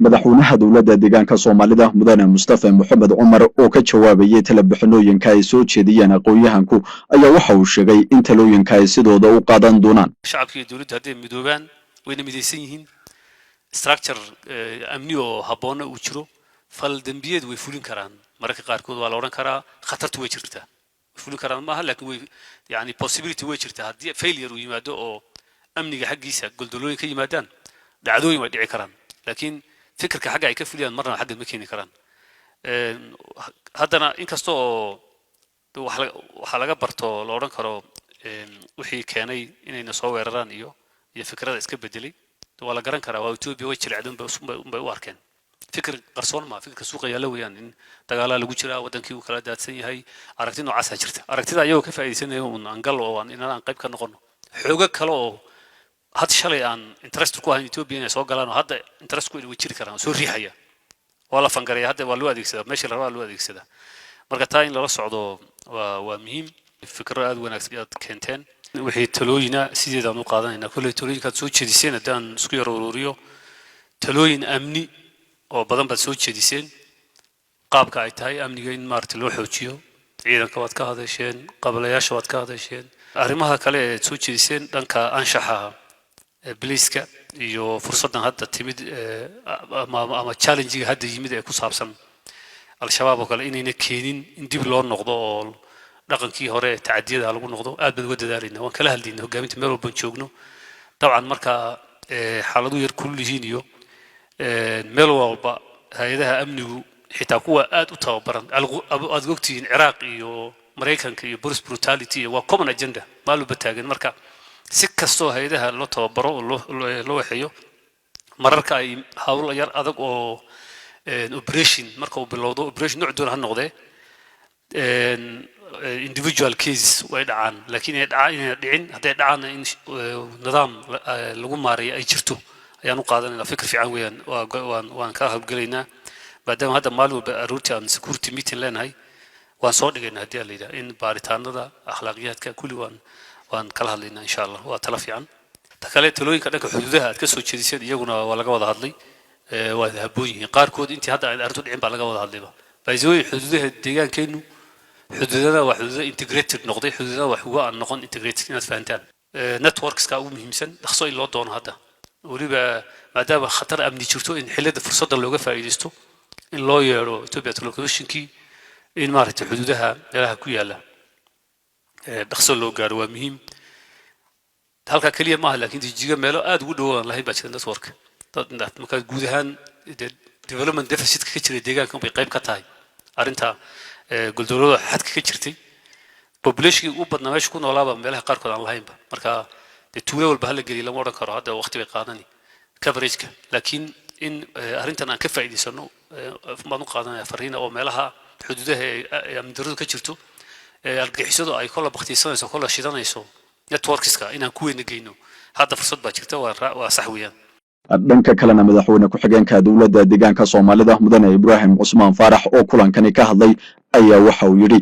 madaxweynaha dowladda deegaanka Soomaalida mudane Mustafa Maxamed Umar oo ka jawaabayay talabixinooyinka ay soo jeediyeen aqoon-yahanku ayaa waxa uu sheegay in talooyinka ay sidooda u qaadan doonaan shacabka iyo dowladda hadday midoobaan wayna midaysan yihiin structure amni oo habboon uu jiro fal dambiyeed way fulin karaan mararka qaarkood waa la oran karaa khatartu way jirtaa fulin karaan maaha laakiin way yani possibility way jirtaa haddii failure uu yimaado oo amniga xaggiisa goldolooyin ka yimaadaan dhacdooyin way dhici karaan laakiin fikirka xagga ay ka fuliyaan marna xagga ma keeni karaan haddana inkastoo waxa laga barto la oran karo wixii keenay inayna soo weeraraan iyo fikrada iska bedelay waa la garan karaa waa Ethiopia way jiracdan bay u arkeen fikir qarsoon ma fikirka suuqa yaala weeyaan in dagaal lagu jira wadankii uu kala daadsan yahay aragti noocaas ah jirta aragtida ayagoo ka faa'iideysanaya un angal oo aan qayb ka noqono xooga kale oo had shalay aan interest ku ahayn Ethiopia inay soo galaan oo hadda interest ku inay jiri karaan soo riixaya wala fangareeya hadda waa loo adeegsadaa meesha la rabo loo adeegsadaa marka taa in la socdo waa muhiim fikir aad wanaagsan aad keenteen wixii talooyina sideedaan u qaadanayna kulli talooyinka soo jeediseen hadaan isku yar ururiyo talooyin amni oo badan baad soo jeediseen qaabka ay tahay amniga in maartay loo xoojiyo ciidanka waad ka hadasheen qabalayaasha waad ka hadasheen arrimaha kale ee soo jeediseen dhanka anshaxa biliska iyo fursadan hadda timid ama challenge-ga hadda yimid ee ku saabsan al-shabaab oo kale inayna keenin in dib loo noqdo oo dhaqankii hore tacadiyada lagu noqdo aad baan uga dadaalayna waan kala hadlaynaa hogaaminta meel walba joogno dabcan marka xaaladu yar kulul yihiin iyo meel walba hay'adaha amnigu xitaa kuwa aad u tababaran aad ogtihiin Ciraaq iyo Mareykanka iyo police brutality waa common agenda maaluba taagan marka si kastoo hay'adaha loo tababaro loo waxeeyo mararka ay hawl yar adag oo operation marka uu bilowdo operation nooc doon ha noqdee individual cases way dhacaan laakiin ay dhicin haday dhacaan in nidaam lagu maareeyo ay jirto ayaan u qaadanaynaa fikir fiican weeyaan waan ka hawlgalaynaa maadaama hadda maalin walba aroortii aan security meeting leenahay waan soo dhigaynaa haddii la yidhaah in baaritaanada akhlaaqiyaadka kulli waan kala hadlaynaa insha allah waa tala fiican ta kale talooyinka dhanka xuduudaha aad ka soo jeediseen iyaguna waa laga wada hadlay waa habboon yihiin qaarkood intii hadda ay arrintu dhicin baa laga wada hadlayba baysooyin xuduudaha deegaankeenu xuduudada waa xuduuda integrated noqday xuduudada wax uga aan noqon integrated inaad fahantaan networks-ka ugu muhiimsan dhaqso in loo doono hadda waliba maadaama khatar amni jirto in xillada fursadda looga faa'iideysto in loo yeero Ethiopia Telecommunications in maaragtay xuduudaha meelaha ku yaala dhaqso loo gaaro waa muhiim halka kaliya maaha laakiin jiga meelo aad ugu dhow aan lahayn baa jira network marka guud ahaan development deficit ka jira deegaanka bay qayb ka tahay arrinta goldolada xadka ka jirtay population u badnaa meesha ku noolaaba meelaha qaarkood aan lahaynba marka tuulo walba hal geli lama oran karo hadda waqti bay qaadani coverage-ka laakiin in arrintan aan ka faa'iideysano baan u qaadanaya fariina oo meelaha xuduudaha ee amdaradu ka jirto argixisadu ay kala baqtiisanayso kala shidanayso networks-ka inaan ku weyn geyno hadda fursad baa jirta waa sax weeyaan dhanka kalena madaxweyne ku-xigeenka dowladda deegaanka Soomaalida mudane Ibrahim Usman Farax oo kulankani ka hadlay ayaa waxa uu yiri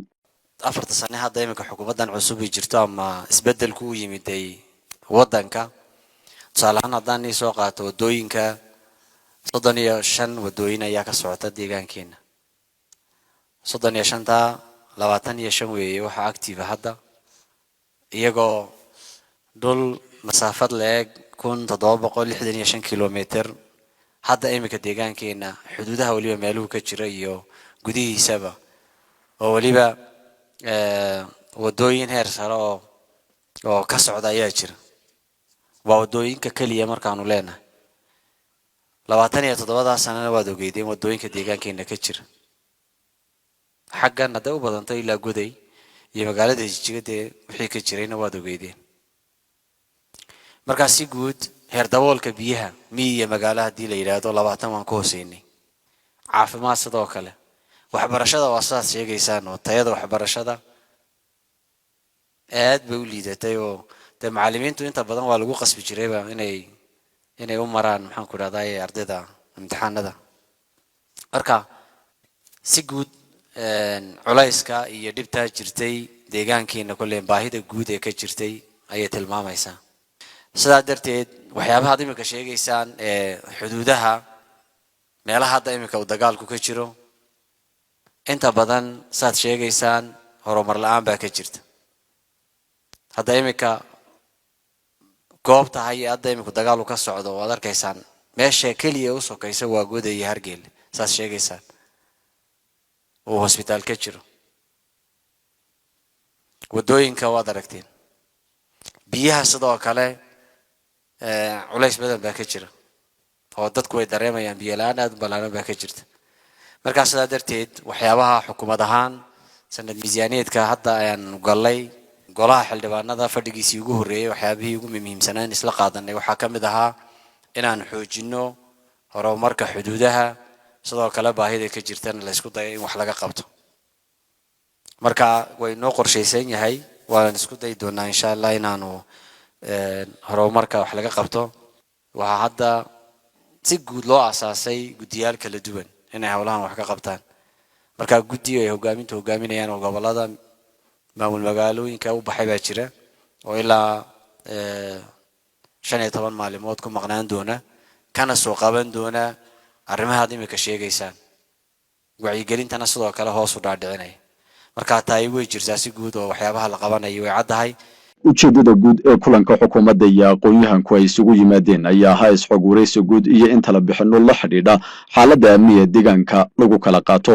afarta sano hadda iminka xukuumadan cusub ay jirto ama isbedelku u yimid ay wadanka salaana hadaan soo qaato wadooyinka 35 wadooyin ayaa ka socota deegaankeena 35ta 25 weeye waxa active hadda iyagoo dul masaafad leeg 1765 kilometer hadda iminka deegaankeena xuduudaha waliba meeluhu ka jira iyo gudihiisaba oo waliba wadooyin heer sare oo ka socda ayaa jira waa wadooyinka kaliya markaanu leenahay 27 sanana waad ogeydeen wadooyinka deegaankeena ka jira xaggan hadda u badantay ilaa guday iyo magaalada Jigjiga wixii ka jirayna waad ogeydeen marka si guud heer daboolka biyaha miyiga magaalada hadii la yiraahdo 20 waan ku hooseynay caafimaad sidoo kale waxbarashada waa saas sheegaysaan oo tayada waxbarashada aad bay u liidatay oo macallimiintu inta badan waa lagu qasbi jirayba inay u maraan maxaan ku raadayay ardayda imtixaanada marka si guud culayska iyo dhibta jirtay deegaankeena kullee baahida guud ee ka jirtay ayay tilmaamaysaa sidaa darteed waxyaabaha imika sheegaysaan xuduudaha meelaha hadda imika uu dagaalku ka jiro inta badan saad sheegaysaan horumar la'aan baa ka jirta hadda imika goobta hay-adda imika dagaalku ka socdo waad arkaysaan meesha keliya u sokaysa waa Goda iyo Hargeysa saad sheegaysaan oo hospital ka jiro wadooyinka waad aragteen biyaha sidoo kale culays badan baa ka jira oo dadku way dareemayaan biyo la'aan aad balaaran baa ka jirta marka sidaa darteed waxyaabaha xukuumad ahaan sanad miisaaniyaedka hadda ayaan galay golaha xildhibaanada fadhigiisii ugu horeeyay waxyaabihii ugu muhiimsanaan isla qaadanay waxaa ka mid ahaa inaan xoojino horumarka xuduudaha sidoo kale baahida ka jirtana la isku dayo in wax laga qabto marka way noo qorshaysan yahay waan isku day doonaa insha Allah inaanu horumarka wax laga qabto waxa hadda si guud loo asaasay gudiyaal kala duwan inay hawlahan wax ka qabtaan marka gudiyo ay hogaaminayaan oo gobolada maamul magaalooyinka u baxay baa jira oo ilaa 15 maalmood ku maqnaan doona kana soo qaban doona arrimaha imika sheegaysaan wacyigelintana sidoo kale hoos u dhaadhicinay marka taay way jirtaa si guud oo waxyaabaha la qabanayo way caddahay ujeedada guud ee kulanka xukuumadda iyo aqoon-yahanku ay isugu yimaadeen ayaa ahaa isxog waraysi guud iyo inta la bixino la xidhiidha xaaladda amniga deegaanka lagu kala qaato